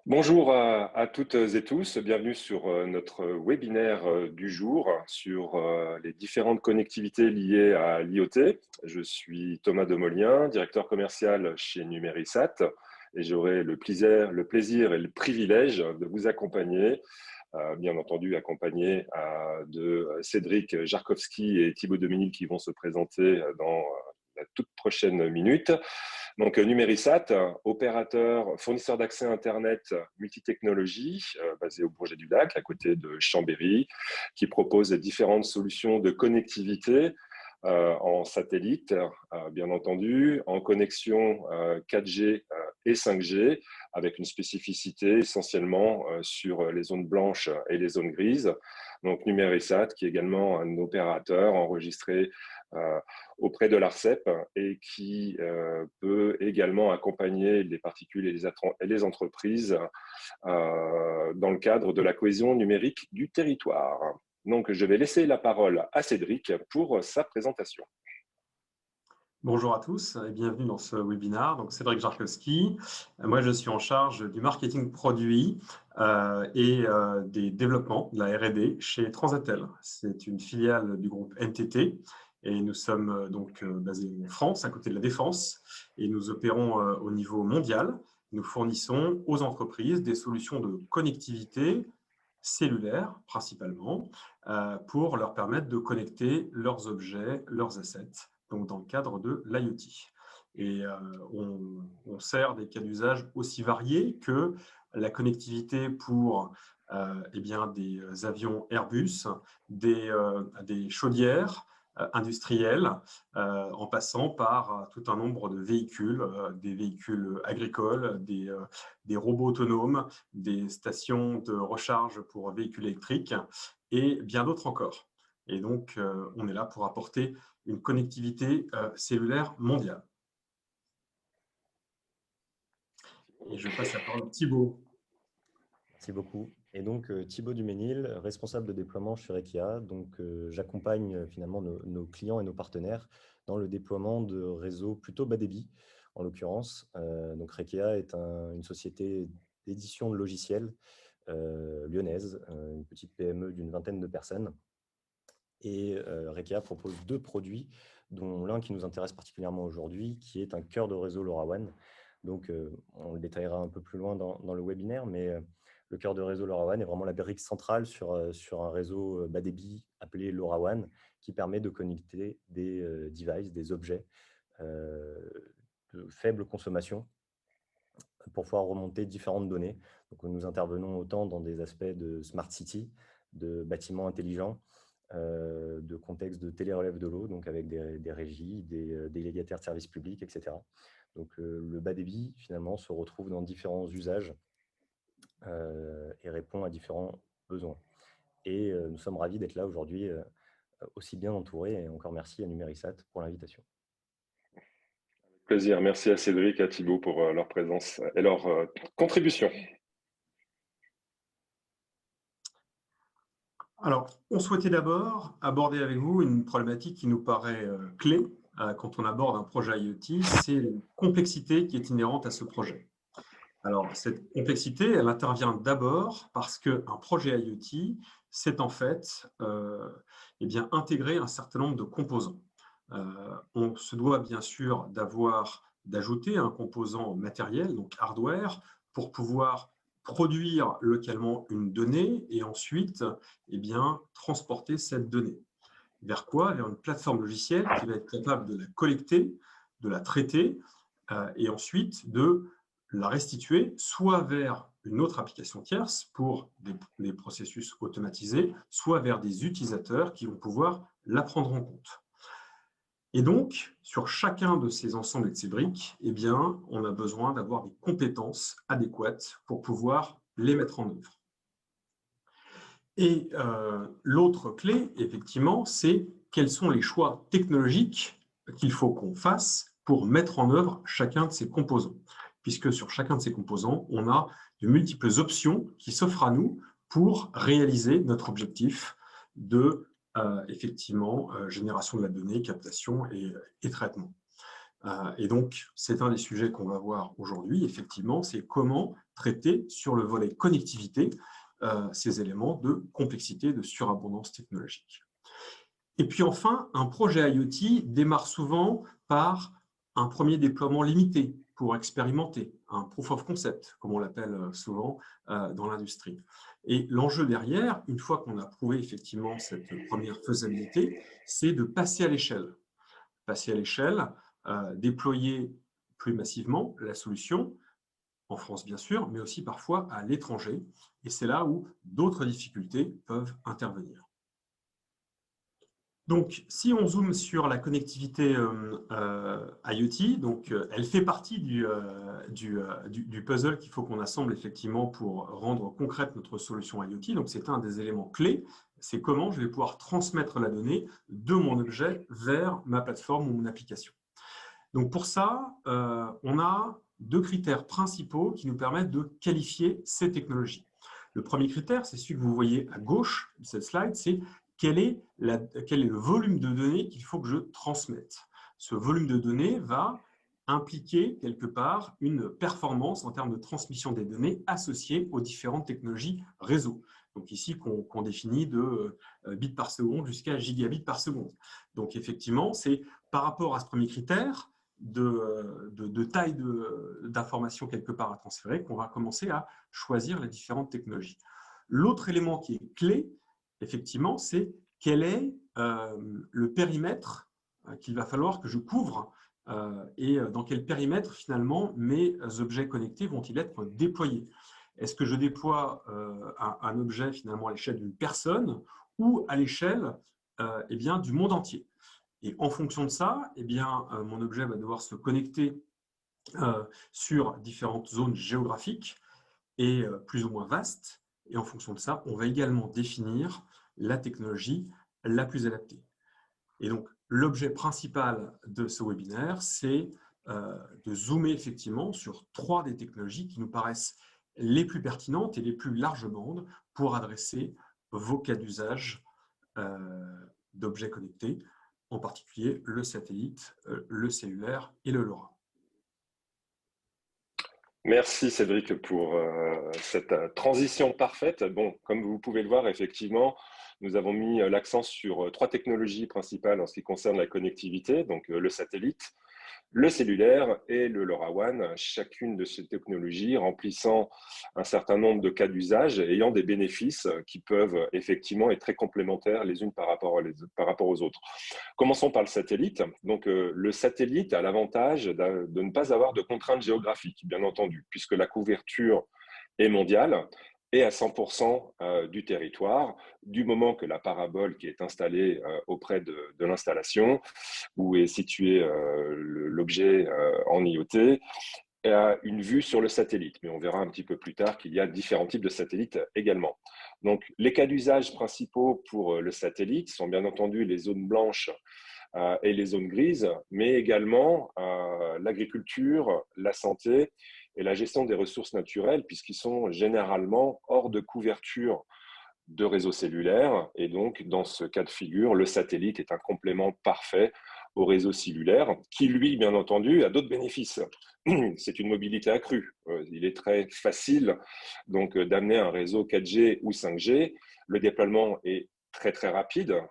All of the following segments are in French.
Bonjour à toutes et tous, bienvenue sur notre webinaire du jour sur les différentes connectivités liées à l'IoT. Je suis Thomas Demolien, directeur commercial chez Numérisat et j'aurai le plaisir et le privilège de vous accompagner, bien entendu accompagné de Cédric Jarkowski et Thibaut Deménil qui vont se présenter dans la toute prochaine minute. Donc, Numérisat, opérateur, fournisseur d'accès Internet multitechnologie, basé au Bourget du Lac, à côté de Chambéry, qui propose différentes solutions de connectivité en satellite, bien entendu, en connexion 4G et 5G, avec une spécificité essentiellement sur les zones blanches et les zones grises. Donc, Numérisat, qui est également un opérateur enregistré auprès de l'ARCEP et qui peut également accompagner les particuliers et les entreprises dans le cadre de la cohésion numérique du territoire. Donc, je vais laisser la parole à Cédric pour sa présentation. Bonjour à tous et bienvenue dans ce webinaire. Donc, Cédric Jarkowski. Moi, je suis en charge du marketing produit et des développements de la R&D chez Transatel. C'est une filiale du groupe NTT et nous sommes donc basés en France, à côté de la Défense, et nous opérons au niveau mondial. Nous fournissons aux entreprises des solutions de connectivité cellulaire principalement pour leur permettre de connecter leurs objets, leurs assets, donc dans le cadre de l'IoT. Et on sert des cas d'usage aussi variés que la connectivité pour des avions Airbus, des chaudières industrielles, en passant par tout un nombre de véhicules, des véhicules agricoles, des robots autonomes, des stations de recharge pour véhicules électriques et bien d'autres encore. Et donc, on est là pour apporter une connectivité cellulaire mondiale. Et je passe la parole à Thibaut. Merci beaucoup. Et donc, Thibaut Duménil, responsable de déploiement chez Rekia. Donc, j'accompagne finalement nos clients et nos partenaires dans le déploiement de réseaux plutôt bas débit, en l'occurrence. Donc, Rekia est une société d'édition de logiciels lyonnaise, une petite PME d'une vingtaine de personnes. Et Rekia propose deux produits, dont l'un qui nous intéresse particulièrement aujourd'hui, qui est un cœur de réseau LoRaWAN. Donc, on le détaillera un peu plus loin dans le webinaire, mais le cœur de réseau LoRaWAN est vraiment la brique centrale sur un réseau bas débit appelé LoRaWAN, qui permet de connecter des devices, des objets de faible consommation pour pouvoir remonter différentes données. Donc, nous intervenons autant dans des aspects de smart city, de bâtiments intelligents, de contexte de télérelève de l'eau, donc avec des régies, des délégataires de services publics, etc. Donc, le bas débit, finalement, se retrouve dans différents usages et répond à différents besoins. Et nous sommes ravis d'être là aujourd'hui, aussi bien entourés. Et encore merci à Numérisat pour l'invitation. Plaisir. Merci à Cédric et à Thibaut pour leur présence et leur contribution. Alors, on souhaitait d'abord aborder avec vous une problématique qui nous paraît clé quand on aborde un projet IoT, c'est la complexité qui est inhérente à ce projet. Alors, cette complexité, elle intervient d'abord parce qu'un projet IoT, c'est en fait intégrer un certain nombre de composants. On se doit bien sûr d'ajouter un composant matériel, donc hardware, pour pouvoir produire localement une donnée et ensuite transporter cette donnée. Vers quoi? Vers une plateforme logicielle qui va être capable de la collecter, de la traiter et ensuite de la restituer soit vers une autre application tierce pour des processus automatisés, soit vers des utilisateurs qui vont pouvoir la prendre en compte. Et donc, sur chacun de ces ensembles et de ces briques, on a besoin d'avoir des compétences adéquates pour pouvoir les mettre en œuvre. Et l'autre clé, effectivement, c'est quels sont les choix technologiques qu'il faut qu'on fasse pour mettre en œuvre chacun de ces composants. Puisque sur chacun de ces composants, on a de multiples options qui s'offrent à nous pour réaliser notre objectif de génération de la donnée, captation et traitement. Et donc, c'est un des sujets qu'on va voir aujourd'hui, effectivement, c'est comment traiter sur le volet connectivité ces éléments de complexité, de surabondance technologique. Et puis enfin, un projet IoT démarre souvent par un premier déploiement limité pour expérimenter, un proof of concept, comme on l'appelle souvent dans l'industrie. Et l'enjeu derrière, une fois qu'on a prouvé effectivement cette première faisabilité, c'est de passer à l'échelle. Passer à l'échelle, déployer plus massivement la solution, en France bien sûr, mais aussi parfois à l'étranger. Et c'est là où d'autres difficultés peuvent intervenir. Donc, si on zoome sur la connectivité IoT, donc, elle fait partie du puzzle qu'il faut qu'on assemble effectivement pour rendre concrète notre solution IoT. Donc, c'est un des éléments clés. C'est comment je vais pouvoir transmettre la donnée de mon objet vers ma plateforme ou mon application. Donc, pour ça, on a deux critères principaux qui nous permettent de qualifier ces technologies. Le premier critère, c'est celui que vous voyez à gauche de cette slide, c'est quel est le volume de données qu'il faut que je transmette. Ce volume de données va impliquer quelque part une performance en termes de transmission des données associées aux différentes technologies réseau. Donc ici, qu'on définit de bits par seconde jusqu'à gigabits par seconde. Donc effectivement, c'est par rapport à ce premier critère de taille d'information quelque part à transférer qu'on va commencer à choisir les différentes technologies. L'autre élément qui est clé, effectivement, c'est quel est le périmètre qu'il va falloir que je couvre et dans quel périmètre, finalement, mes objets connectés vont-ils être déployés. Est-ce que je déploie un objet, finalement, à l'échelle d'une personne ou à l'échelle eh bien, du monde entier? Et en fonction de ça, eh bien, mon objet va devoir se connecter sur différentes zones géographiques et plus ou moins vastes. Et en fonction de ça, on va également définir la technologie la plus adaptée. Et donc, l'objet principal de ce webinaire, c'est de zoomer effectivement sur 3 des technologies qui nous paraissent les plus pertinentes et les plus larges bandes pour adresser vos cas d'usage d'objets connectés, en particulier le satellite, le cellulaire et le LoRa. Merci Cédric pour cette transition parfaite. Bon, comme vous pouvez le voir, effectivement, nous avons mis l'accent sur 3 technologies principales en ce qui concerne la connectivité, donc le satellite, le cellulaire et le LoRaWAN, chacune de ces technologies remplissant un certain nombre de cas d'usage et ayant des bénéfices qui peuvent effectivement être très complémentaires les unes par rapport aux autres. Commençons par le satellite. Donc, le satellite a l'avantage de ne pas avoir de contraintes géographiques, bien entendu, puisque la couverture est mondiale et à 100% du territoire, du moment que la parabole qui est installée auprès de l'installation, où est situé l'objet en IoT, a une vue sur le satellite. Mais on verra un petit peu plus tard qu'il y a différents types de satellites également. Donc, les cas d'usage principaux pour le satellite sont bien entendu les zones blanches et les zones grises, mais également l'agriculture, la santé et la gestion des ressources naturelles, puisqu'ils sont généralement hors de couverture de réseaux cellulaires. Et donc, dans ce cas de figure, le satellite est un complément parfait au réseau cellulaire, qui, lui, bien entendu, a d'autres bénéfices. C'est une mobilité accrue. Il est très facile donc d'amener un réseau 4G ou 5G. Le déploiement est très, très rapide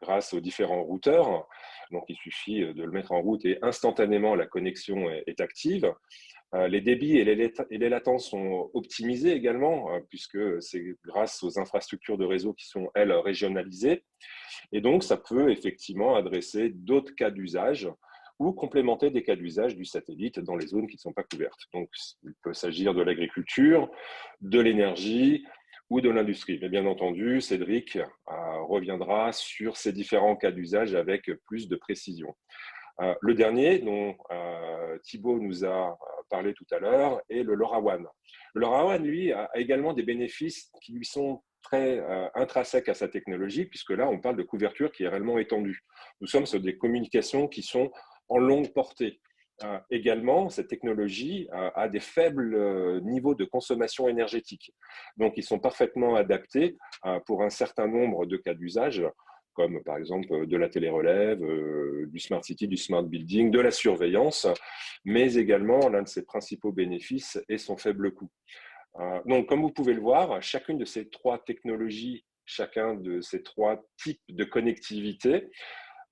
grâce aux différents routeurs. Donc, il suffit de le mettre en route et instantanément, la connexion est active. Les débits et les latences sont optimisés également, puisque c'est grâce aux infrastructures de réseau qui sont, elles, régionalisées. Et donc, ça peut effectivement adresser d'autres cas d'usage ou complémenter des cas d'usage du satellite dans les zones qui ne sont pas couvertes. Donc, il peut s'agir de l'agriculture, de l'énergie ou de l'industrie. Mais bien entendu, Cédric reviendra sur ces différents cas d'usage avec plus de précision. Le dernier, dont Thibaut nous a parlé tout à l'heure, est le LoRaWAN. Le LoRaWAN, lui, a également des bénéfices qui lui sont très intrinsèques à sa technologie, puisque là, on parle de couverture qui est réellement étendue. Nous sommes sur des communications qui sont en longue portée. Également, cette technologie a des faibles niveaux de consommation énergétique. Donc, ils sont parfaitement adaptés pour un certain nombre de cas d'usage, comme par exemple de la télérelève, du smart city, du smart building, de la surveillance, mais également l'un de ses principaux bénéfices est son faible coût. Donc, comme vous pouvez le voir, chacune de ces trois technologies, chacun de ces trois types de connectivité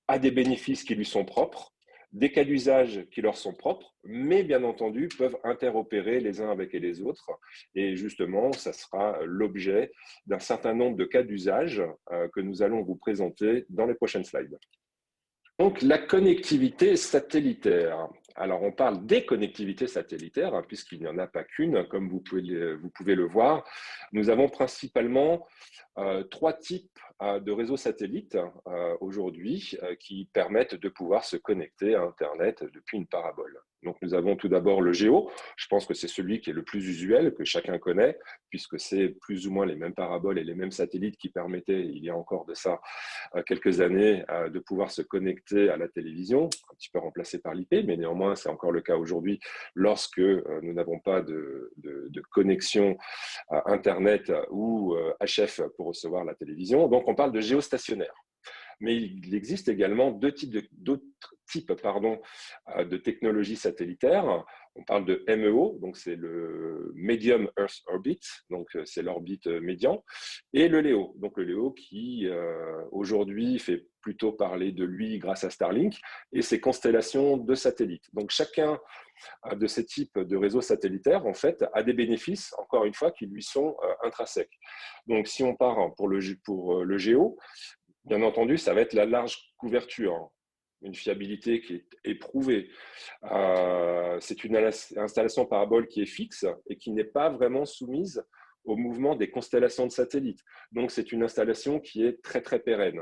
a des bénéfices qui lui sont propres, des cas d'usage qui leur sont propres, mais bien entendu peuvent interopérer les uns avec les autres. Et justement, ça sera l'objet d'un certain nombre de cas d'usage que nous allons vous présenter dans les prochaines slides. Donc, la connectivité satellitaire. Alors, on parle des connectivités satellitaires, hein, puisqu'il n'y en a pas qu'une, comme vous pouvez le voir. Nous avons principalement trois types de réseaux satellites aujourd'hui qui permettent de pouvoir se connecter à Internet depuis une parabole. Donc, nous avons tout d'abord le géo. Je pense que c'est celui qui est le plus usuel, que chacun connaît, puisque c'est plus ou moins les mêmes paraboles et les mêmes satellites qui permettaient, il y a encore de ça quelques années, de pouvoir se connecter à la télévision, un petit peu remplacé par l'IP, mais néanmoins, c'est encore le cas aujourd'hui lorsque nous n'avons pas de connexion Internet ou HF pour recevoir la télévision. Donc, on parle de géostationnaire. Mais il existe également d'autres types de technologies satellitaires. On parle de MEO, donc c'est le Medium Earth Orbit, donc c'est l'orbite médian, et le LEO, donc le LEO qui aujourd'hui fait plutôt parler de lui grâce à Starlink et ses constellations de satellites. Donc chacun de ces types de réseaux satellitaires, en fait, a des bénéfices, encore une fois, qui lui sont intrinsèques. Donc si on part pour le géo, bien entendu, ça va être la large couverture, une fiabilité qui est éprouvée. C'est une installation parabole qui est fixe et qui n'est pas vraiment soumise au mouvement des constellations de satellites. Donc, c'est une installation qui est très, très pérenne.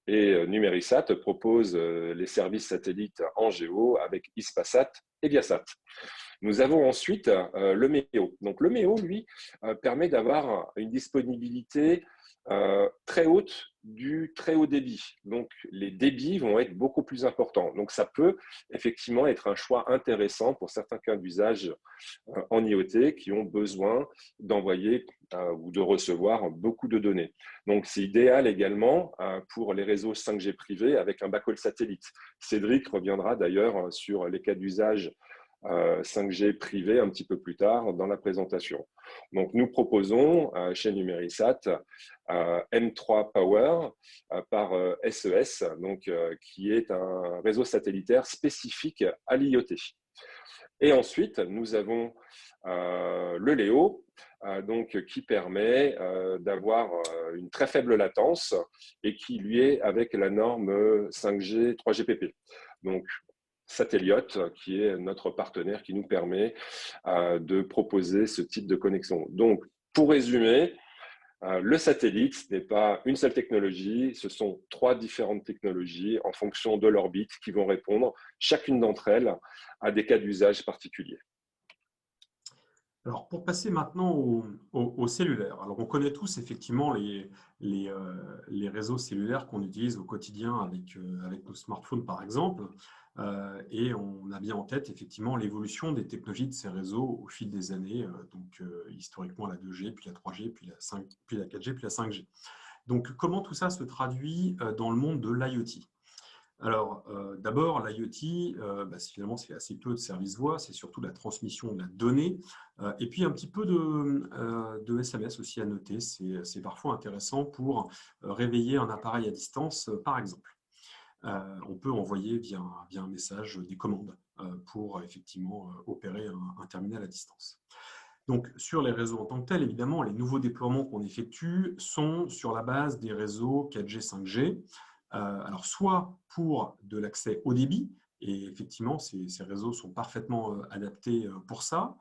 Et Numérisat propose les services satellites en géo avec Hispasat et Viasat. Nous avons ensuite le MEO. Donc, le MEO, lui, permet d'avoir une disponibilité très haute du très haut débit. Donc, les débits vont être beaucoup plus importants. Donc, ça peut effectivement être un choix intéressant pour certains cas d'usage en IoT qui ont besoin d'envoyer ou de recevoir beaucoup de données. Donc, c'est idéal également pour les réseaux 5G privés avec un backhaul satellite. Cédric reviendra d'ailleurs sur les cas d'usage 5G privé un petit peu plus tard dans la présentation. Donc, nous proposons chez Numérisat M3 Power par SES, donc, qui est un réseau satellitaire spécifique à l'IoT. Et ensuite, nous avons le LEO, donc, qui permet d'avoir une très faible latence et qui lui est avec la norme 5G 3GPP. Donc, Satelliote, qui est notre partenaire qui nous permet de proposer ce type de connexion. Donc, pour résumer, le satellite, ce n'est pas une seule technologie, ce sont trois différentes technologies en fonction de l'orbite qui vont répondre, chacune d'entre elles, à des cas d'usage particuliers. Alors, pour passer maintenant au cellulaire. Alors, on connaît tous effectivement les réseaux cellulaires qu'on utilise au quotidien avec nos smartphones, par exemple. Et on a bien en tête effectivement l'évolution des technologies de ces réseaux au fil des années. Donc, historiquement, la 2G, puis la 3G, puis la 5, puis la 4G, puis la 5G. Donc, comment tout ça se traduit dans le monde de l'IoT ? Alors, d'abord, l'IoT, finalement, c'est assez peu de services voix, c'est surtout la transmission de la donnée, et puis un petit peu de SMS aussi à noter. C'est parfois intéressant pour réveiller un appareil à distance, par exemple. On peut envoyer via un message des commandes pour effectivement opérer un terminal à distance. Donc, sur les réseaux en tant que tels, évidemment, les nouveaux déploiements qu'on effectue sont sur la base des réseaux 4G, 5G. Alors, soit pour de l'accès haut débit, et effectivement, ces réseaux sont parfaitement adaptés pour ça,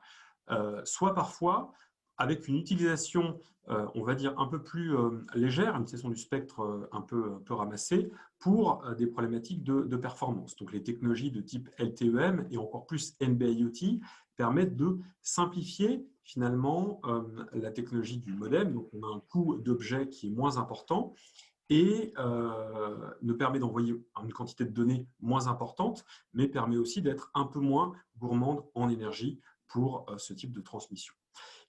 soit parfois avec une utilisation, on va dire, un peu plus légère, une utilisation du spectre un peu ramassée pour des problématiques de performance. Donc, les technologies de type LTE-M et encore plus NB-IoT permettent de simplifier finalement la technologie du modem. Donc, on a un coût d'objet qui est moins important et ne permet d'envoyer une quantité de données moins importante, mais permet aussi d'être un peu moins gourmande en énergie pour ce type de transmission.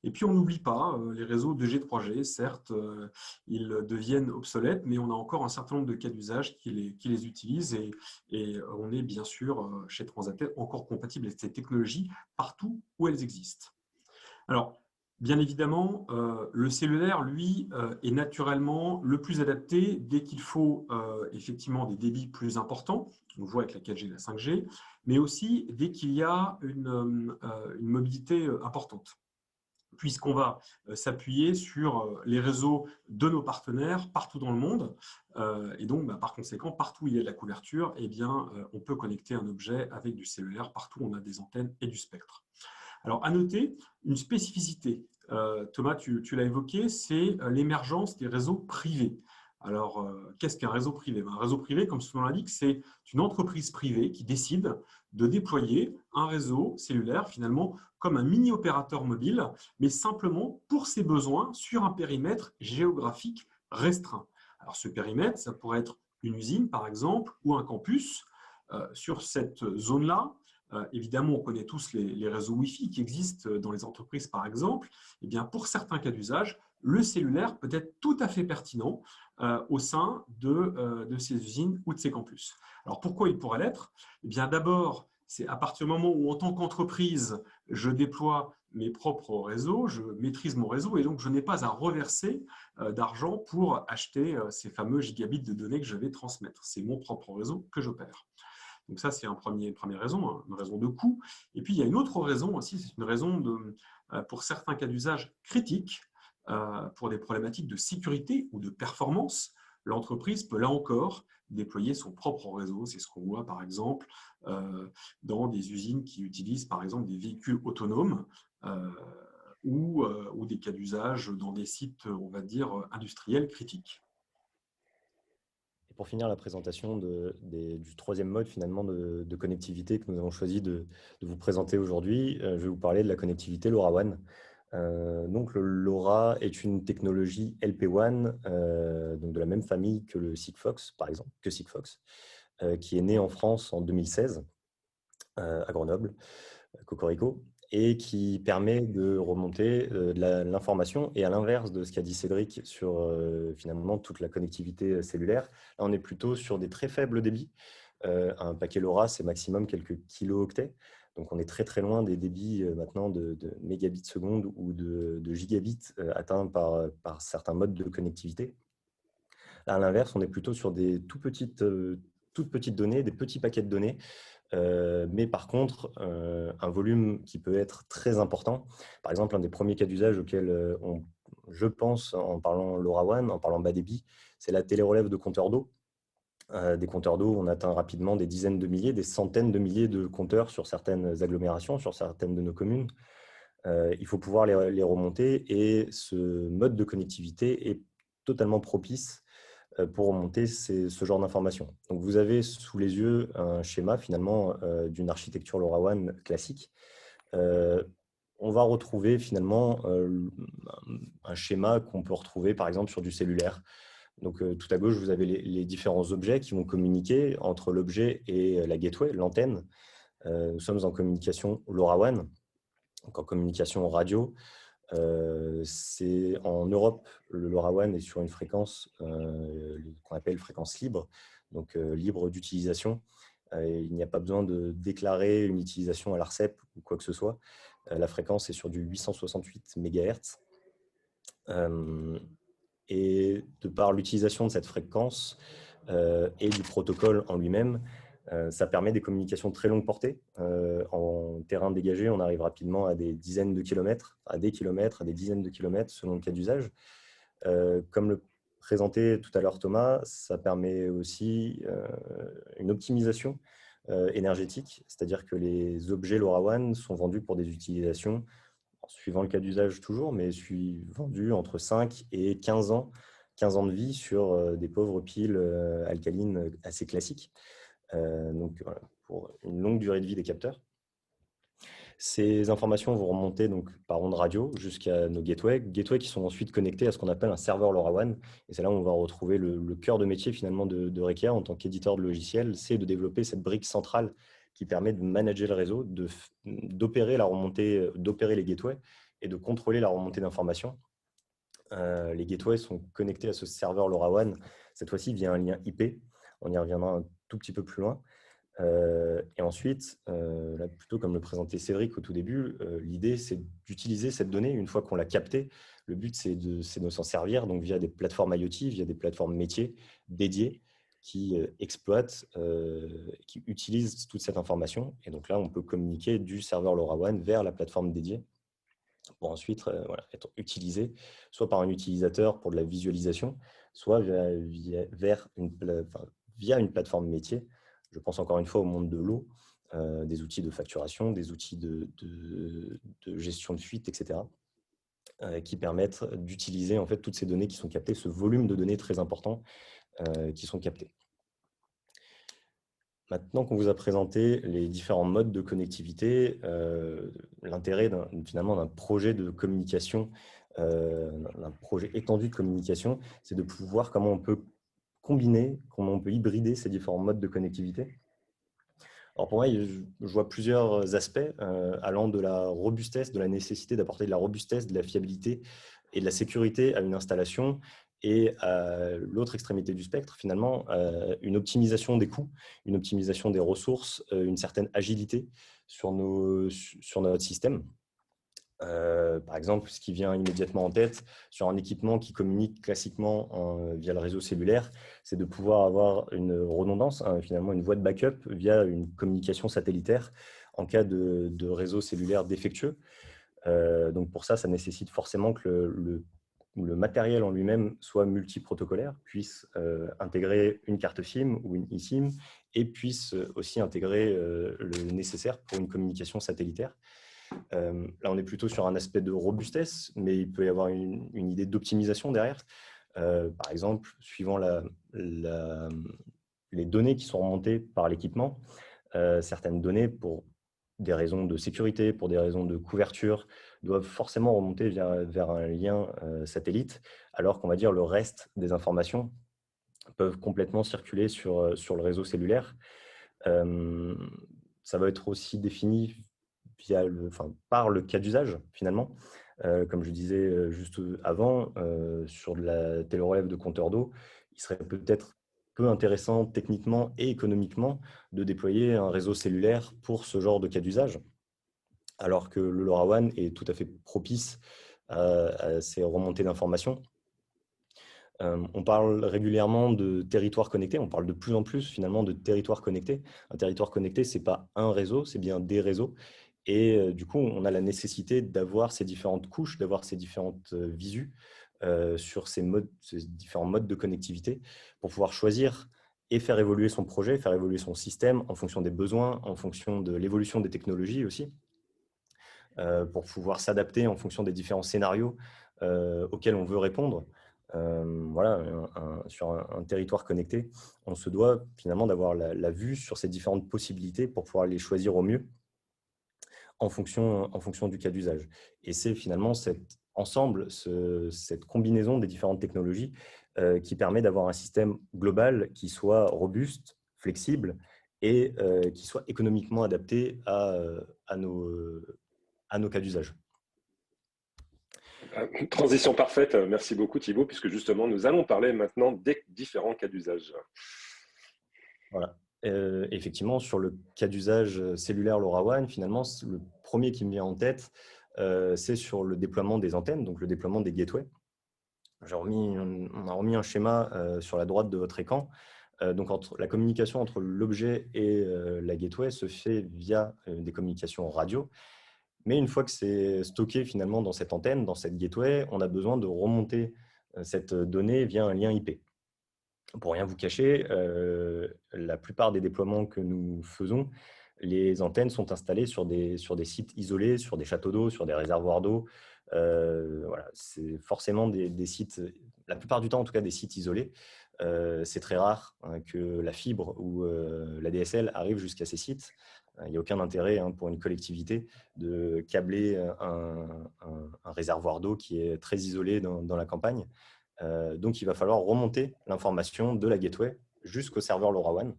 Et puis, on n'oublie pas les réseaux 2G, 3G. Certes, ils deviennent obsolètes, mais on a encore un certain nombre de cas d'usage qui les utilisent et on est bien sûr, chez Transatel, encore compatible avec ces technologies partout où elles existent. Alors, bien évidemment, le cellulaire, lui, est naturellement le plus adapté dès qu'il faut effectivement des débits plus importants. On le voit avec la 4G et la 5G, mais aussi dès qu'il y a une mobilité importante, puisqu'on va s'appuyer sur les réseaux de nos partenaires partout dans le monde. Et donc, par conséquent, partout où il y a de la couverture, eh bien, on peut connecter un objet avec du cellulaire, partout où on a des antennes et du spectre. Alors, à noter, une spécificité, Thomas, tu l'as évoqué, c'est l'émergence des réseaux privés. Alors, qu'est-ce qu'un réseau privé? Un réseau privé, comme son nom l'indique, c'est une entreprise privée qui décide de déployer un réseau cellulaire, finalement, comme un mini-opérateur mobile, mais simplement pour ses besoins sur un périmètre géographique restreint. Alors, ce périmètre, ça pourrait être une usine, par exemple, ou un campus. Sur cette zone-là, évidemment, on connaît tous les réseaux Wi-Fi qui existent dans les entreprises, par exemple. Eh bien, pour certains cas d'usage, le cellulaire peut être tout à fait pertinent au sein de ces usines ou de ces campus. Alors, pourquoi il pourrait l'être? Eh bien, d'abord, c'est à partir du moment où, en tant qu'entreprise, je déploie mes propres réseaux, je maîtrise mon réseau et donc je n'ai pas à reverser d'argent pour acheter ces fameux gigabits de données que je vais transmettre. C'est mon propre réseau que j'opère. Donc ça, c'est une première raison, une raison de coût. Et puis, il y a une autre raison aussi, c'est une raison pour certains cas d'usage critiques, pour des problématiques de sécurité ou de performance. L'entreprise peut là encore déployer son propre réseau. C'est ce qu'on voit par exemple dans des usines qui utilisent par exemple des véhicules autonomes ou des cas d'usage dans des sites, on va dire, industriels critiques. Pour finir la présentation du troisième mode finalement de connectivité que nous avons choisi de vous présenter aujourd'hui, je vais vous parler de la connectivité LoRaWAN. Donc le LoRa est une technologie LPWAN, donc de la même famille que le Sigfox, par exemple, qui est né en France en 2016 à Grenoble, Cocorico, et qui permet de remonter de l'information. Et à l'inverse de ce qu'a dit Cédric sur finalement toute la connectivité cellulaire, là on est plutôt sur des très faibles débits. Un paquet LoRa, c'est maximum quelques kilo-octets. Donc on est très très loin des débits maintenant de mégabits seconde ou de gigabits atteints par certains modes de connectivité. Là, à l'inverse, on est plutôt sur des toutes petites données, des petits paquets de données, mais par contre, un volume qui peut être très important. Par exemple, un des premiers cas d'usage auxquels je pense en parlant LoRaWAN, en parlant bas débit, c'est la télérelève de compteurs d'eau. Des compteurs d'eau, on atteint rapidement des dizaines de milliers, des centaines de milliers de compteurs sur certaines agglomérations, sur certaines de nos communes. Il faut pouvoir les remonter et ce mode de connectivité est totalement propice pour remonter ce genre d'informations. Donc, vous avez sous les yeux un schéma finalement d'une architecture LoRaWAN classique. On va retrouver finalement un schéma qu'on peut retrouver par exemple sur du cellulaire. Donc, tout à gauche, vous avez les différents objets qui vont communiquer entre l'objet et la gateway, l'antenne. Nous sommes en communication LoRaWAN, donc en communication radio. C'est en Europe, le LoRaWAN est sur une fréquence qu'on appelle fréquence libre, donc libre d'utilisation. Il n'y a pas besoin de déclarer une utilisation à l'ARCEP ou quoi que ce soit. La fréquence est sur du 868 MHz. Et de par l'utilisation de cette fréquence et du protocole en lui-même, ça permet des communications très longue portée. En terrain dégagé, on arrive rapidement à des dizaines de kilomètres, à des dizaines de kilomètres selon le cas d'usage. Comme le présentait tout à l'heure Thomas, ça permet aussi une optimisation énergétique, c'est-à-dire que les objets LoRaWAN sont vendus pour des utilisations, suivant le cas d'usage toujours, mais vendus entre 5 et 15 ans de vie sur des pauvres piles alcalines assez classiques. Donc, voilà, pour une longue durée de vie des capteurs. Ces informations vont remonter donc, par ondes radio jusqu'à nos gateways qui sont ensuite connectés à ce qu'on appelle un serveur LoRaWAN. Et c'est là où on va retrouver le cœur de métier finalement de Rekia en tant qu'éditeur de logiciels, c'est de développer cette brique centrale qui permet de manager le réseau, d'opérer la remontée, d'opérer les gateways et de contrôler la remontée d'informations. Les gateways sont connectés à ce serveur LoRaWAN, cette fois-ci via un lien IP. On y reviendra un tout petit peu plus loin. Et ensuite, là, plutôt comme le présentait Cédric au tout début, l'idée, c'est d'utiliser cette donnée une fois qu'on l'a captée. Le but, c'est de s'en servir donc via des plateformes IoT, via des plateformes métiers dédiées qui exploitent, qui utilisent toute cette information. Et donc là, on peut communiquer du serveur LoRaWAN vers la plateforme dédiée pour ensuite voilà, être utilisé soit par un utilisateur pour de la visualisation, soit via une plateforme métier. Je pense encore une fois au monde de l'eau, des outils de facturation, des outils de gestion de fuite, etc., qui permettent d'utiliser en fait toutes ces données qui sont captées, ce volume de données très important qui sont captés. Maintenant qu'on vous a présenté les différents modes de connectivité, l'intérêt finalement d'un projet de communication, d'un projet étendu de communication, c'est de pouvoir voir comment on peut combiner, comment on peut hybrider ces différents modes de connectivité. Alors pour moi, je vois plusieurs aspects allant de la robustesse, de la nécessité d'apporter de la robustesse, de la fiabilité et de la sécurité à une installation, et à l'autre extrémité du spectre, finalement, une optimisation des coûts, une optimisation des ressources, une certaine agilité sur notre système. Par exemple, ce qui vient immédiatement en tête sur un équipement qui communique classiquement via le réseau cellulaire, c'est de pouvoir avoir une redondance, finalement une voie de backup via une communication satellitaire en cas de réseau cellulaire défectueux. Donc pour ça nécessite forcément que le matériel en lui-même soit multiprotocolaire, puisse intégrer une carte SIM ou une eSIM et puisse aussi intégrer le nécessaire pour une communication satellitaire. Là, on est plutôt sur un aspect de robustesse, mais il peut y avoir une idée d'optimisation derrière. Par exemple, suivant les données qui sont remontées par l'équipement, certaines données, pour des raisons de sécurité, pour des raisons de couverture, doivent forcément remonter vers un lien satellite, alors qu'on va dire le reste des informations peuvent complètement circuler sur le réseau cellulaire. Ça va être aussi défini par le cas d'usage, finalement. Comme je disais juste avant, sur de la télérelève de compteur d'eau, il serait peut-être peu intéressant techniquement et économiquement de déployer un réseau cellulaire pour ce genre de cas d'usage, alors que le LoRaWAN est tout à fait propice à ces remontées d'informations. On parle régulièrement de territoires connectés, on parle de plus en plus finalement de territoires connectés. Un territoire connecté, ce n'est pas un réseau, c'est bien des réseaux. Et du coup, on a la nécessité d'avoir ces différentes couches, d'avoir ces différentes visus sur ces différents modes de connectivité pour pouvoir choisir et faire évoluer son projet, faire évoluer son système en fonction des besoins, en fonction de l'évolution des technologies aussi, pour pouvoir s'adapter en fonction des différents scénarios auxquels on veut répondre. Voilà, sur un territoire connecté, on se doit finalement d'avoir la vue sur ces différentes possibilités pour pouvoir les choisir au mieux en fonction du cas d'usage. Et c'est finalement cet ensemble, cette combinaison des différentes technologies qui permet d'avoir un système global qui soit robuste, flexible et qui soit économiquement adapté à nos cas d'usage. Transition parfaite, merci beaucoup Thibaut, puisque justement nous allons parler maintenant des différents cas d'usage. Voilà. Effectivement, sur le cas d'usage cellulaire LoRaWAN, finalement, le premier qui me vient en tête, c'est sur le déploiement des antennes, donc le déploiement des gateways. On a remis un schéma sur la droite de votre écran. Donc, la communication entre l'objet et la gateway se fait via des communications radio. Mais une fois que c'est stocké finalement dans cette antenne, dans cette gateway, on a besoin de remonter cette donnée via un lien IP. Pour rien vous cacher, la plupart des déploiements que nous faisons, les antennes sont installées sur des sites isolés, sur des châteaux d'eau, sur des réservoirs d'eau. Voilà, c'est forcément des sites, la plupart du temps en tout cas, des sites isolés. C'est très rare que la fibre ou la DSL arrive jusqu'à ces sites. Il n'y a aucun intérêt pour une collectivité de câbler un réservoir d'eau qui est très isolé dans la campagne. Donc, il va falloir remonter l'information de la gateway jusqu'au serveur LoRaWAN.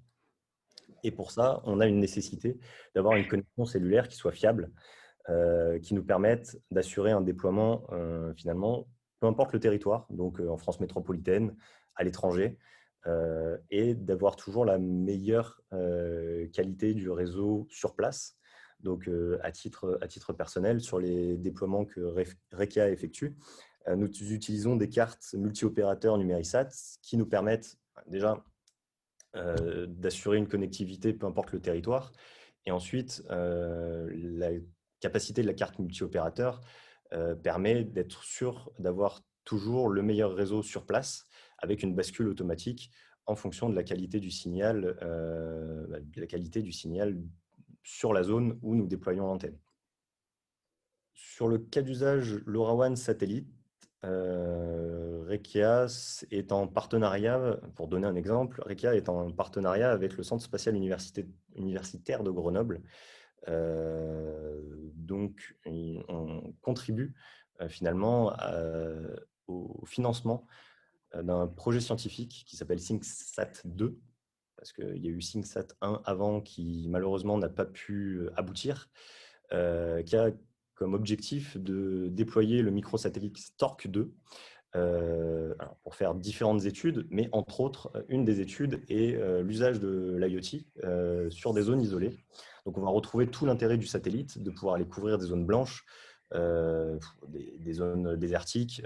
Et pour ça, on a une nécessité d'avoir une connexion cellulaire qui soit fiable, qui nous permettent d'assurer un déploiement finalement, peu importe le territoire, donc en France métropolitaine, à l'étranger, et d'avoir toujours la meilleure qualité du réseau sur place. Donc, à titre personnel, sur les déploiements que Rekia effectue, nous utilisons des cartes multi-opérateurs Numérisat qui nous permettent déjà d'assurer une connectivité, peu importe le territoire. Et ensuite, la capacité de la carte multi-opérateur permet d'être sûr d'avoir toujours le meilleur réseau sur place avec une bascule automatique en fonction de la qualité du signal, sur la zone où nous déployons l'antenne. Sur le cas d'usage LoRaWAN satellite, Rekia est en partenariat, pour donner un exemple, Rekia est en partenariat avec le Centre spatial universitaire de Grenoble. Donc, on contribue finalement au financement d'un projet scientifique qui s'appelle SingSat 2, parce qu'il y a eu SingSat 1 avant qui malheureusement n'a pas pu aboutir, qui a comme objectif de déployer le microsatellite Stork 2 pour faire différentes études, mais entre autres, une des études est l'usage de l'IoT sur des zones isolées. Donc, on va retrouver tout l'intérêt du satellite, de pouvoir aller couvrir des zones blanches, des zones désertiques,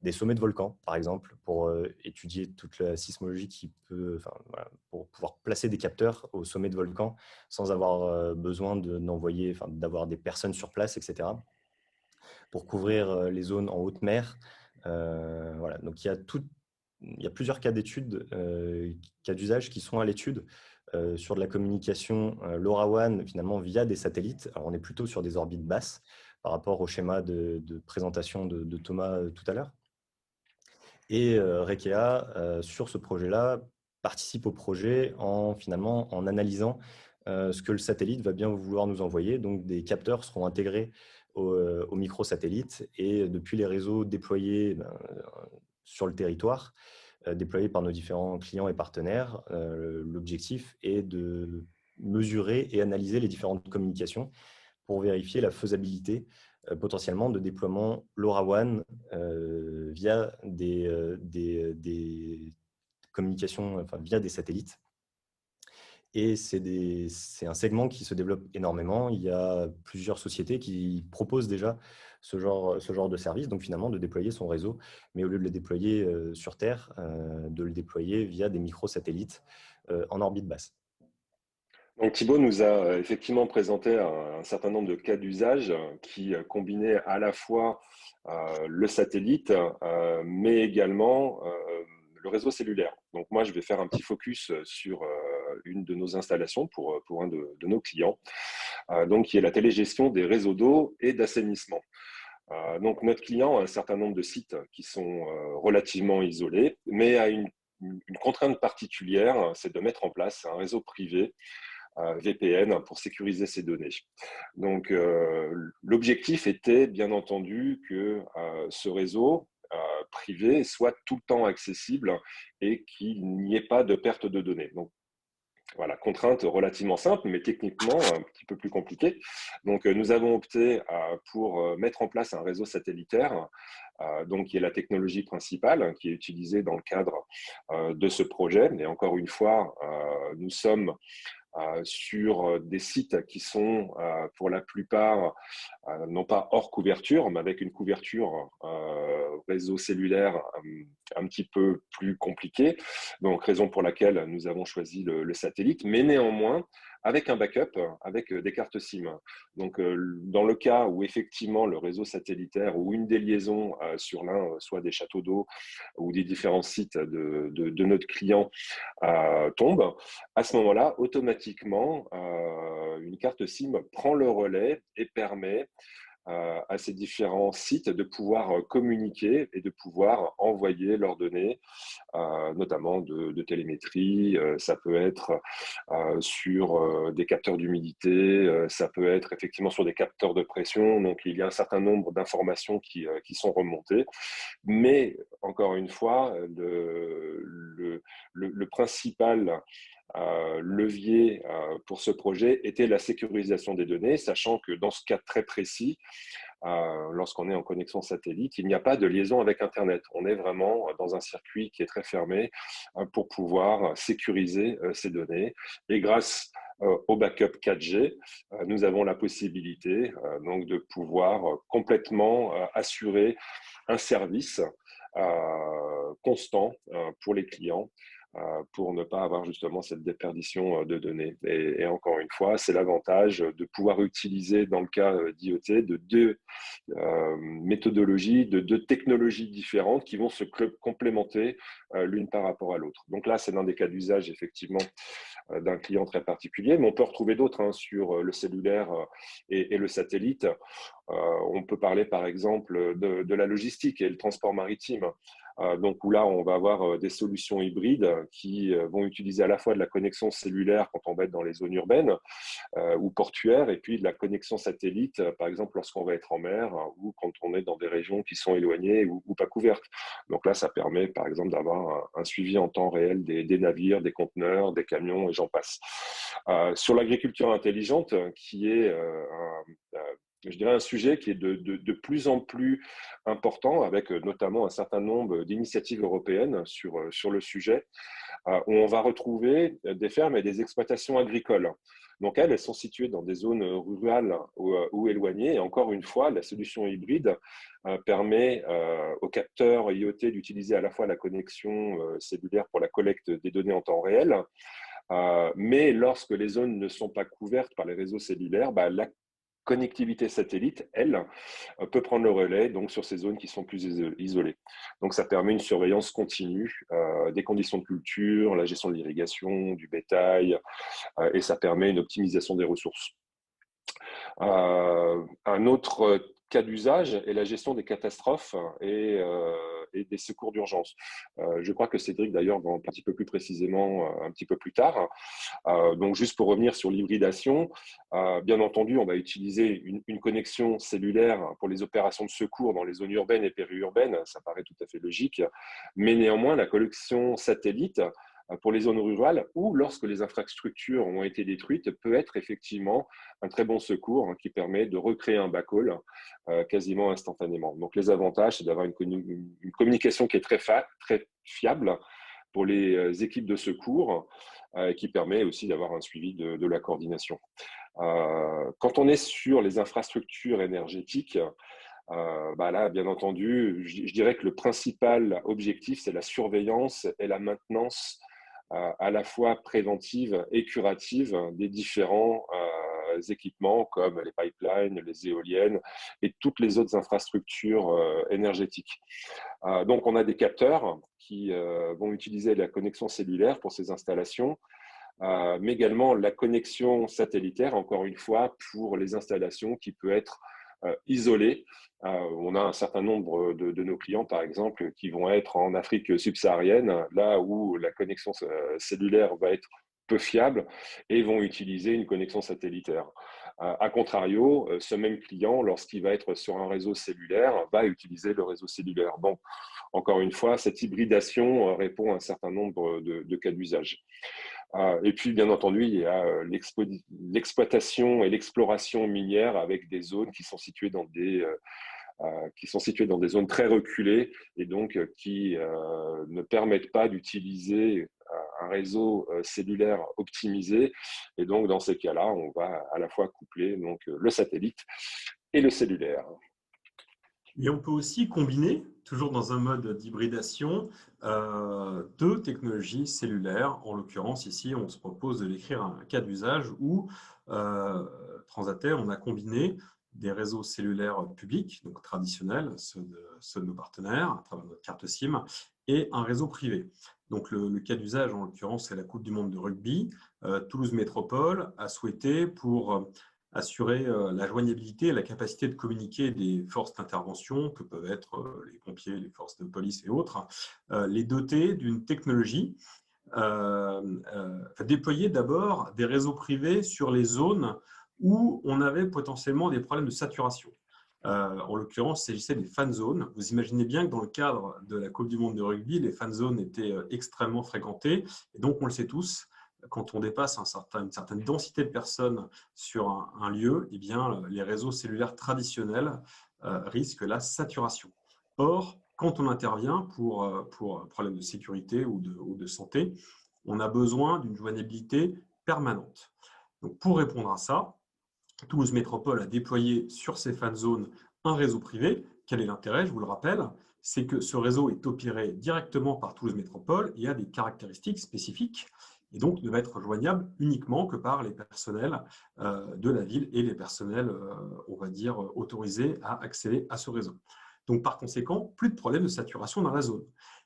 des sommets de volcans, par exemple, pour étudier toute la sismologie pour pouvoir placer des capteurs au sommet de volcans sans avoir besoin d'avoir des personnes sur place, etc. Pour couvrir les zones en haute mer. Voilà. Donc, il y a plusieurs cas d'études, cas d'usage qui sont à l'étude sur de la communication LoRaWAN finalement via des satellites. Alors, on est plutôt sur des orbites basses par rapport au schéma de présentation de Thomas tout à l'heure. Et Rekia, sur ce projet-là, participe au projet finalement en analysant ce que le satellite va bien vouloir nous envoyer. Donc, des capteurs seront intégrés au microsatellite et depuis les réseaux déployés sur le territoire, déployés par nos différents clients et partenaires, l'objectif est de mesurer et analyser les différentes communications pour vérifier la faisabilité potentiellement de déploiement LoRaWAN via des communications, via des satellites. Et c'est un segment qui se développe énormément. Il y a plusieurs sociétés qui proposent déjà ce genre de service, donc finalement de déployer son réseau, mais au lieu de le déployer sur Terre, de le déployer via des microsatellites en orbite basse. Donc Thibaut nous a effectivement présenté un certain nombre de cas d'usage qui combinaient à la fois le satellite, mais également le réseau cellulaire. Donc moi, je vais faire un petit focus sur une de nos installations pour un de nos clients, donc qui est la télégestion des réseaux d'eau et d'assainissement. Donc notre client a un certain nombre de sites qui sont relativement isolés, mais a une contrainte particulière, c'est de mettre en place un réseau privé VPN pour sécuriser ces données. Donc, l'objectif était bien entendu que ce réseau privé soit tout le temps accessible et qu'il n'y ait pas de perte de données. Donc, voilà, contrainte relativement simple, mais techniquement un petit peu plus compliquée. Donc, nous avons opté pour mettre en place un réseau satellitaire, donc qui est la technologie principale qui est utilisée dans le cadre de ce projet. Et encore une fois, nous sommes sur des sites qui sont pour la plupart non pas hors couverture, mais avec une couverture réseau cellulaire un petit peu plus compliquée. Donc, raison pour laquelle nous avons choisi le satellite, mais néanmoins avec un backup, avec des cartes SIM. Donc, dans le cas où effectivement le réseau satellitaire ou une des liaisons sur l'un, soit des châteaux d'eau ou des différents sites de notre client tombe, à ce moment-là, automatiquement, une carte SIM prend le relais et permet à ces différents sites de pouvoir communiquer et de pouvoir envoyer leurs données, notamment de télémétrie. Ça peut être sur des capteurs d'humidité, ça peut être effectivement sur des capteurs de pression. Donc, il y a un certain nombre d'informations qui sont remontées. Mais, encore une fois, le principal levier pour ce projet était la sécurisation des données, sachant que dans ce cas très précis, lorsqu'on est en connexion satellite, il n'y a pas de liaison avec Internet. On est vraiment dans un circuit qui est très fermé pour pouvoir sécuriser ces données. Et grâce au backup 4G, nous avons la possibilité donc de pouvoir complètement assurer un service constant pour les clients pour ne pas avoir justement cette déperdition de données. Et encore une fois, c'est l'avantage de pouvoir utiliser, dans le cas d'IoT, de deux méthodologies, de deux technologies différentes qui vont se complémenter l'une par rapport à l'autre. Donc là, c'est l'un des cas d'usage, effectivement, d'un client très particulier, mais on peut retrouver d'autres sur le cellulaire et le satellite. On peut parler, par exemple, de la logistique et le transport maritime. Donc où là, on va avoir des solutions hybrides qui vont utiliser à la fois de la connexion cellulaire quand on va être dans les zones urbaines ou portuaires, et puis de la connexion satellite, par exemple, lorsqu'on va être en mer ou quand on est dans des régions qui sont éloignées ou pas couvertes. Donc là, ça permet, par exemple, d'avoir un suivi en temps réel des navires, des conteneurs, des camions, et j'en passe. Sur l'agriculture intelligente, qui est je dirais un sujet qui est de plus en plus important, avec notamment un certain nombre d'initiatives européennes sur le sujet, où on va retrouver des fermes et des exploitations agricoles. Donc elles sont situées dans des zones rurales ou éloignées. Et encore une fois, la solution hybride permet aux capteurs IoT d'utiliser à la fois la connexion cellulaire pour la collecte des données en temps réel, mais lorsque les zones ne sont pas couvertes par les réseaux cellulaires, la connectivité satellite, elle, peut prendre le relais donc, sur ces zones qui sont plus isolées. Donc, ça permet une surveillance continue des conditions de culture, la gestion de l'irrigation, du bétail, et ça permet une optimisation des ressources. Un autre cas d'usage est la gestion des catastrophes et des secours d'urgence. Je crois que Cédric, d'ailleurs, va un petit peu plus précisément un petit peu plus tard. Donc, juste pour revenir sur l'hybridation, bien entendu, on va utiliser une connexion cellulaire pour les opérations de secours dans les zones urbaines et périurbaines, ça paraît tout à fait logique, mais néanmoins, la connexion satellite pour les zones rurales ou lorsque les infrastructures ont été détruites peut être effectivement un très bon secours qui permet de recréer un backhaul quasiment instantanément. Donc les avantages, c'est d'avoir une communication qui est très fiable pour les équipes de secours qui permet aussi d'avoir un suivi de la coordination. Quand on est sur les infrastructures énergétiques, là, bien entendu, je dirais que le principal objectif, c'est la surveillance et la maintenance à la fois préventive et curative des différents équipements comme les pipelines, les éoliennes et toutes les autres infrastructures énergétiques. Donc, on a des capteurs qui vont utiliser la connexion cellulaire pour ces installations, mais également la connexion satellitaire, encore une fois, pour les installations qui peut être isolées. On a un certain nombre de nos clients, par exemple, qui vont être en Afrique subsaharienne, là où la connexion cellulaire va être peu fiable et vont utiliser une connexion satellitaire. A contrario, ce même client, lorsqu'il va être sur un réseau cellulaire, va utiliser le réseau cellulaire. Bon, encore une fois, cette hybridation répond à un certain nombre de cas d'usage. Et puis, bien entendu, il y a l'exploitation et l'exploration minière avec des zones qui sont situées dans des zones très reculées et donc qui ne permettent pas d'utiliser un réseau cellulaire optimisé. Et donc, dans ces cas-là, on va à la fois coupler donc, le satellite et le cellulaire. Et on peut aussi combiner, toujours dans un mode d'hybridation, deux technologies cellulaires. En l'occurrence, ici, on se propose de décrire un cas d'usage où, Transataire, on a combiné des réseaux cellulaires publics, donc traditionnels, ceux de nos partenaires, à travers notre carte SIM, et un réseau privé. Donc le cas d'usage, en l'occurrence, c'est la Coupe du monde de rugby. Toulouse Métropole a souhaité, pour assurer la joignabilité et la capacité de communiquer des forces d'intervention, que peuvent être les pompiers, les forces de police et autres, les doter d'une technologie, déployer d'abord des réseaux privés sur les zones où on avait potentiellement des problèmes de saturation. En l'occurrence, il s'agissait des fan zones. Vous imaginez bien que dans le cadre de la Coupe du monde de rugby, les fan zones étaient extrêmement fréquentées. Et donc, on le sait tous, quand on dépasse une certaine densité de personnes sur un lieu, eh bien, les réseaux cellulaires traditionnels risquent la saturation. Or, quand on intervient pour un problème de sécurité ou de santé, on a besoin d'une joignabilité permanente. Donc, pour répondre à ça, Toulouse Métropole a déployé sur ses fan zones un réseau privé. Quel est l'intérêt? Je vous le rappelle, c'est que ce réseau est opéré directement par Toulouse Métropole et a des caractéristiques spécifiques et donc ne va être joignable uniquement que par les personnels de la ville et les personnels, on va dire, autorisés à accéder à ce réseau. Donc par conséquent, plus de problème de saturation dans la zone.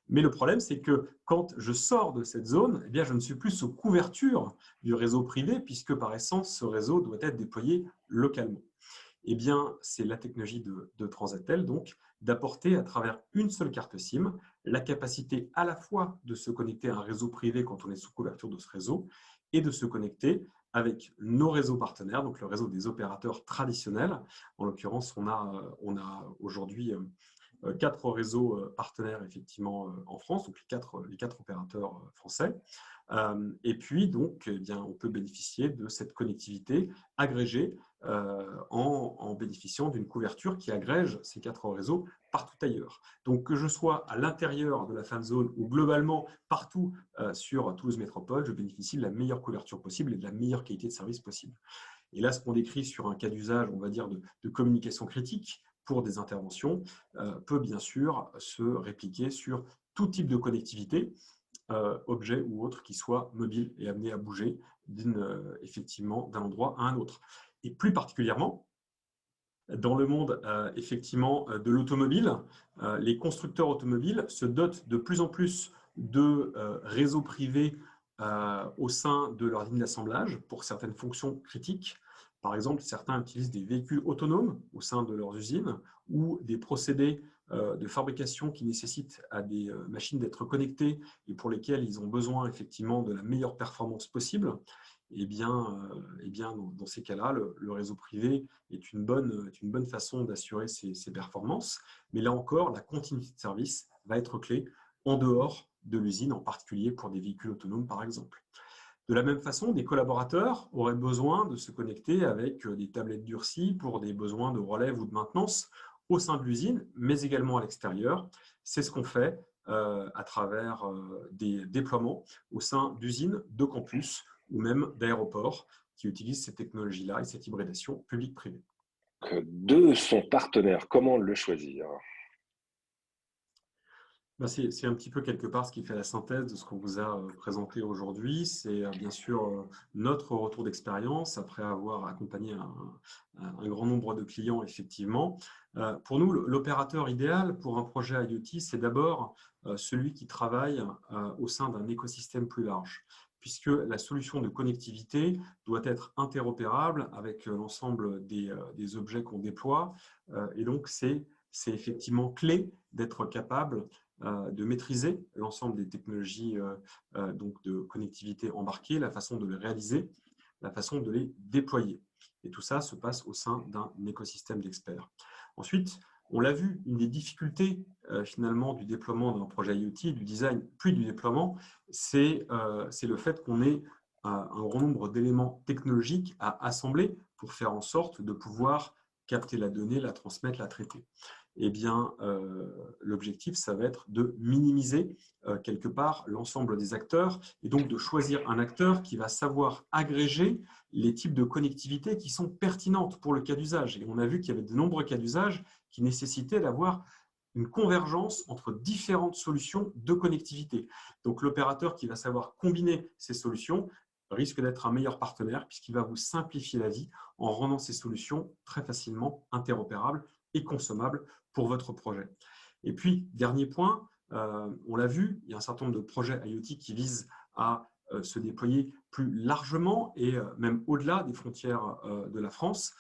Mais le problème, c'est que quand je sors de cette zone, eh bien, je ne suis plus sous couverture du réseau privé, puisque par essence, ce réseau doit être déployé localement. Eh bien, c'est la technologie de Transatel, donc, d'apporter à travers une seule carte SIM la capacité à la fois de se connecter à un réseau privé quand on est sous couverture de ce réseau et de se connecter avec nos réseaux partenaires, donc le réseau des opérateurs traditionnels. En l'occurrence, on a aujourd'hui 4 réseaux partenaires effectivement en France, donc les quatre opérateurs français. Et puis, donc, eh bien, on peut bénéficier de cette connectivité agrégée en bénéficiant d'une couverture qui agrège ces 4 réseaux partout ailleurs. Donc, que je sois à l'intérieur de la fan zone ou globalement partout sur Toulouse Métropole, je bénéficie de la meilleure couverture possible et de la meilleure qualité de service possible. Et là, ce qu'on décrit sur un cas d'usage, on va dire, de communication critique pour des interventions, peut bien sûr se répliquer sur tout type de connectivité, objet ou autre, qui soit mobile et amené à bouger effectivement d'un endroit à un autre. Et plus particulièrement, dans le monde effectivement de l'automobile, les constructeurs automobiles se dotent de plus en plus de réseaux privés au sein de leur ligne d'assemblage pour certaines fonctions critiques. Par exemple, certains utilisent des véhicules autonomes au sein de leurs usines ou des procédés de fabrication qui nécessitent à des machines d'être connectées et pour lesquelles ils ont besoin effectivement de la meilleure performance possible. Eh bien, dans ces cas-là, le réseau privé est une bonne façon d'assurer ces performances. Mais là encore, la continuité de service va être clé en dehors de l'usine, en particulier pour des véhicules autonomes, par exemple. De la même façon, des collaborateurs auraient besoin de se connecter avec des tablettes durcies pour des besoins de relève ou de maintenance au sein de l'usine, mais également à l'extérieur. C'est ce qu'on fait à travers des déploiements au sein d'usines, de campus ou même d'aéroports qui utilisent ces technologies-là et cette hybridation publique-privée. De son partenaire, comment le choisir? C'est un petit peu quelque part ce qui fait la synthèse de ce qu'on vous a présenté aujourd'hui. C'est bien sûr notre retour d'expérience après avoir accompagné un grand nombre de clients, effectivement. Pour nous, l'opérateur idéal pour un projet IoT, c'est d'abord celui qui travaille au sein d'un écosystème plus large, puisque la solution de connectivité doit être interopérable avec l'ensemble des objets qu'on déploie. Et donc, c'est effectivement clé d'être capable de maîtriser l'ensemble des technologies donc de connectivité embarquées, la façon de les réaliser, la façon de les déployer. Et tout ça se passe au sein d'un écosystème d'experts. Ensuite, on l'a vu, une des difficultés finalement du déploiement d'un projet IoT, du design, puis du déploiement, c'est le fait qu'on ait un grand nombre d'éléments technologiques à assembler pour faire en sorte de pouvoir capter la donnée, la transmettre, la traiter. Eh bien, l'objectif, ça va être de minimiser quelque part l'ensemble des acteurs et donc de choisir un acteur qui va savoir agréger les types de connectivité qui sont pertinentes pour le cas d'usage. Et on a vu qu'il y avait de nombreux cas d'usage qui nécessitaient d'avoir une convergence entre différentes solutions de connectivité. Donc, l'opérateur qui va savoir combiner ces solutions risque d'être un meilleur partenaire puisqu'il va vous simplifier la vie en rendant ces solutions très facilement interopérables et consommables pour votre projet. Et puis, dernier point, on l'a vu, il y a un certain nombre de projets IoT qui visent à se déployer plus largement et même au-delà des frontières de la France.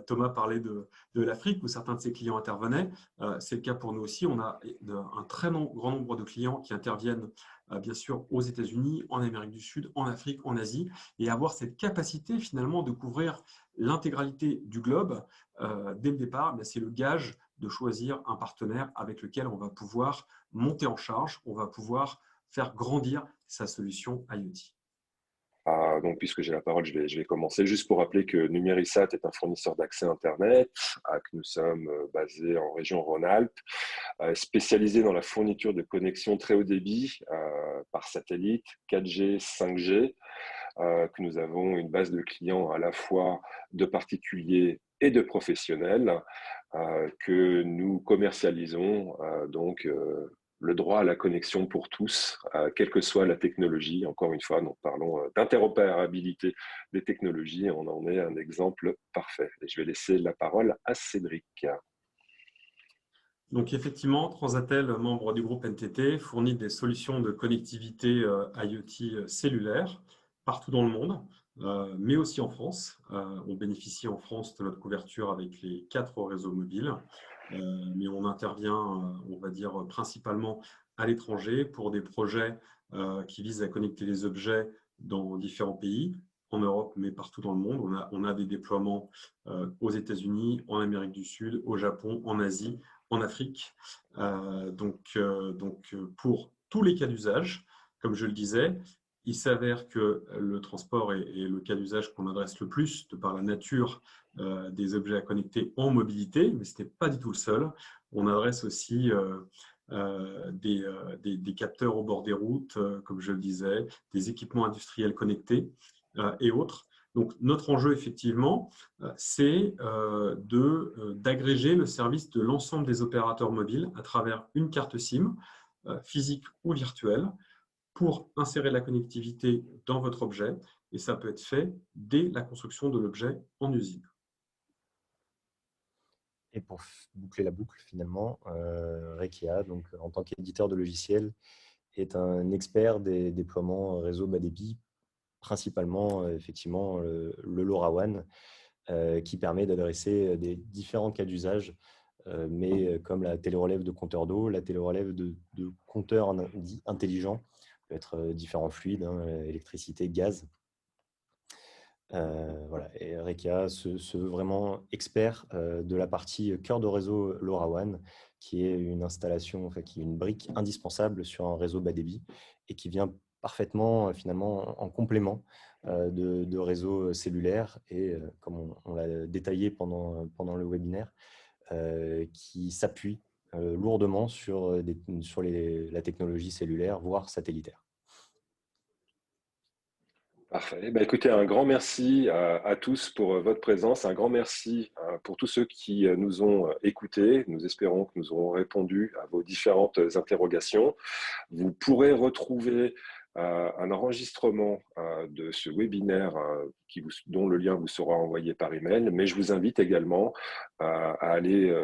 Thomas parlait de l'Afrique où certains de ses clients intervenaient. C'est le cas pour nous aussi. On a un très grand nombre de clients qui interviennent bien sûr aux États-Unis, en Amérique du Sud, en Afrique, en Asie, et avoir cette capacité finalement de couvrir l'intégralité du globe dès le départ, c'est le gage de choisir un partenaire avec lequel on va pouvoir monter en charge, on va pouvoir faire grandir sa solution IoT. Donc, puisque j'ai la parole, je vais commencer juste pour rappeler que Numérisat est un fournisseur d'accès Internet, que nous sommes basés en région Rhône-Alpes, spécialisé dans la fourniture de connexions très haut débit par satellite, 4G, 5G, que nous avons une base de clients à la fois de particuliers et de professionnels, que nous commercialisons donc le droit à la connexion pour tous, quelle que soit la technologie. Encore une fois, nous parlons d'interopérabilité des technologies. On en est un exemple parfait. Et je vais laisser la parole à Cédric. Donc effectivement, Transatel, membre du groupe NTT, fournit des solutions de connectivité IoT cellulaire partout dans le monde, mais aussi en France. On bénéficie en France de notre couverture avec les 4 réseaux mobiles, mais on intervient, on va dire, principalement à l'étranger pour des projets qui visent à connecter les objets dans différents pays, en Europe, mais partout dans le monde. On a des déploiements aux États-Unis, en Amérique du Sud, au Japon, en Asie, en Afrique. Pour tous les cas d'usage, comme je le disais, il s'avère que le transport est le cas d'usage qu'on adresse le plus de par la nature des objets à connecter en mobilité, mais ce n'est pas du tout le seul. On adresse aussi des capteurs au bord des routes, comme je le disais, des équipements industriels connectés et autres. Donc, notre enjeu, effectivement, c'est d'agréger le service de l'ensemble des opérateurs mobiles à travers une carte SIM, physique ou virtuelle, pour insérer la connectivité dans votre objet. Et ça peut être fait dès la construction de l'objet en usine. Et pour boucler la boucle, finalement, Rekia, donc, en tant qu'éditeur de logiciels, est un expert des déploiements réseau bas débit, principalement effectivement le LoRaWAN, qui permet d'adresser des différents cas d'usage, mais comme la télérelève de compteurs d'eau, la télérelève de compteurs intelligents, peut être différents fluides, électricité, gaz. Voilà. Et Rekia se veut vraiment expert de la partie cœur de réseau LoRaWAN, qui est une installation, enfin, qui est une brique indispensable sur un réseau bas débit et qui vient parfaitement finalement en complément de réseaux cellulaires et comme on l'a détaillé pendant le webinaire, qui s'appuie lourdement sur la technologie cellulaire, voire satellitaire. Parfait. Ben, écoutez, un grand merci à tous pour votre présence. Un grand merci pour tous ceux qui nous ont écoutés. Nous espérons que nous aurons répondu à vos différentes interrogations. Vous pourrez retrouver un enregistrement de ce webinaire dont le lien vous sera envoyé par email, mais je vous invite également à aller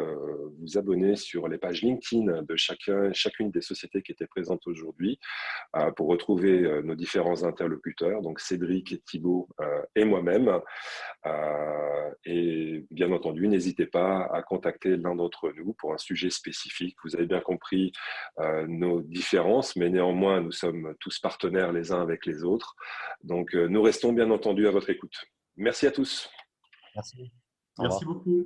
vous abonner sur les pages LinkedIn de chacune des sociétés qui étaient présentes aujourd'hui pour retrouver nos différents interlocuteurs, donc Cédric, Thibaut et moi-même. Et bien entendu, n'hésitez pas à contacter l'un d'entre nous pour un sujet spécifique. Vous avez bien compris nos différences, mais néanmoins, nous sommes tous partenaires les uns avec les autres. Donc, nous restons bien entendu à votre écoute. Merci à tous. Merci. Merci beaucoup.